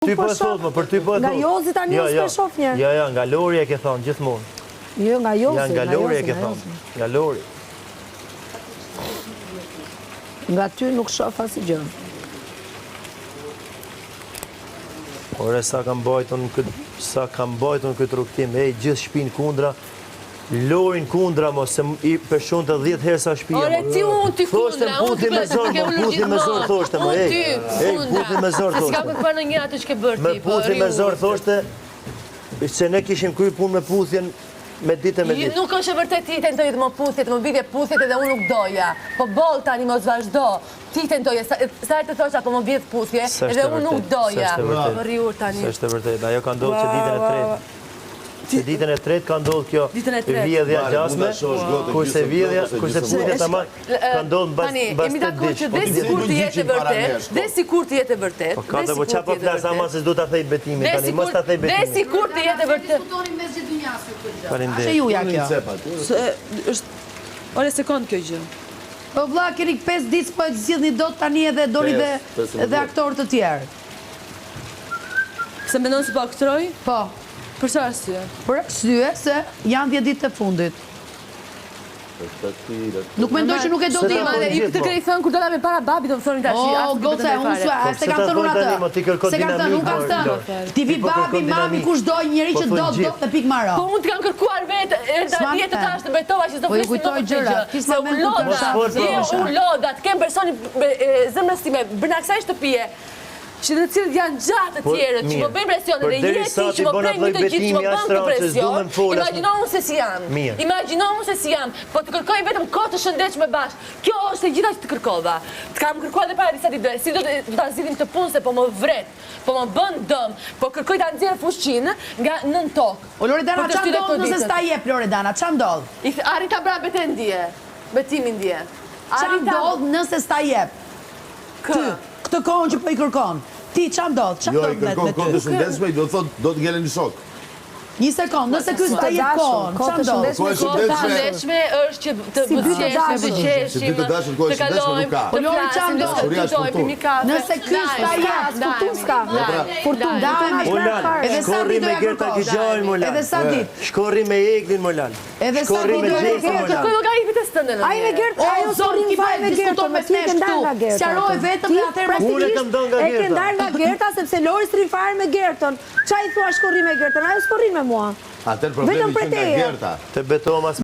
Ty po e thot, më për ty po e thot. Nga Jozi tani unë s'pe shof njerë. Ja, nga Lori e ke thonë, gjithmonë. Jo, nga Jozi. Ja, nga Lori e ke thonë. Nga Lori. Nga ty nuk shof asë gjë. Ore, sa kam bajton këtë rukëtim, gjithë shpinë kundra, Lorin kundra, mos se i përshon të 10 herë sa shpia. Ore, ti unë ti kundra, puthi me zor, thoshte, më, puthi me zor, thoshte. S'ka përpër në një atë që ke bërë ti. Me puthi me zor, thoshte, se ne kishim kry punë me puthjen me ditë e me ditë. Nuk është e vërtet ti tentojë të më puthjet, më bidje puthjet edhe unë nuk doja. Po bol tani mos vazhdo. Ti tentoje, sa herë të thosha po më bidh puthje, edhe unë nuk doja. Më rriur tani. Së është e vërtet, ajo ka ndodhë që ditën e tretë. Se ditën e tretë ka ndodhë kjo vjedhja gjasme, kurse puthja të marë ka ndodhë Tani, jemi dakord që dhe si kur të jetë e vërtet, dhe si kur të jetë e vërtet, po ka të po qa po flasë ama se do të thej betimin, tani mos të thej betimin. Dhe si kur të jetë e vërtet. Ashe juja kjo. Ore, sekund kjo gjë. Po vlla, keni 5 ditë po e zgjidhni dot tani edhe doni dhe aktorë të tjerë. Se mendon se po aktoroj? Po. Për çfarë arsye? Për arsye se janë 10 ditë të fundit. Nuk mendoj që nuk e do t'i Madhe, i të keni thënë kur dola me para babi, do më thonin tash. O, goca, unë se kam thënë unë atë. Se kam thënë, unë kam thënë. Ti vi babi, mami, kush doj njëri që do të pik maro. Po unë të kam kërkuar vetë, djetë të tash të bejtova që s'do flisë në këtë gjë. Se unë loda, të kem personi zemrës time, brenda kësaj shtëpie, që të cilët janë gjatë të tjerët, që më bëjnë presion, dhe jeti që më prejnë një të gjithë që më bëjnë të presion, imaginohu se si jam. Imaginohu se si jam, po të kërkoj vetëm kohë të shëndetshme bashkë. Kjo është e gjitha që të kërkova. Të kam kërkuar dhe para disa ditë, si do të zgjidhim të punë se po më vret, po më bën dëm, po kërkoj ta nxjerr fushqinë nga nën tokë. O Loredana, ç'a ndodh nëse s'ta jep Loredana? Ç'a ndodh? Arita bra bete ndje. Betimin ndje. Ç'a ndodh nëse s'ta jep? Këtë kohën që po i kërkon. Ti qa ndodh? Jo, i kërkon kohë të shëndetshme, do të thotë do të ngelen një shok. Një sekund, nëse ky s'ta jep kohën, qa ndodh? Kohë e shëndetshme është që të bëqeshim, të kalojmë, të flasim, të diskutojmë, një kafe. Nëse ky s'ta jep, shkorri me Gerta Gjgjajnë, Molan. Edhe sa ditë. Shkorri me Eglin, Molan. Edhe sa ditë. Kërkoj logaritmit e stëndë në Ai me Gerta, ajo s'korrim fare me Gerta, me t'jeke ndarë nga Gerta. Sjaroj vetëm dhe atër Unë e kam dënë nga E ke ndarë nga Gerta, sepse Lori s'rrin fare me Gertën. Qa i thua shkorri me Gertën? Ajo s'korrin me mua. Atër problemi që nga Gerta. Të betohem as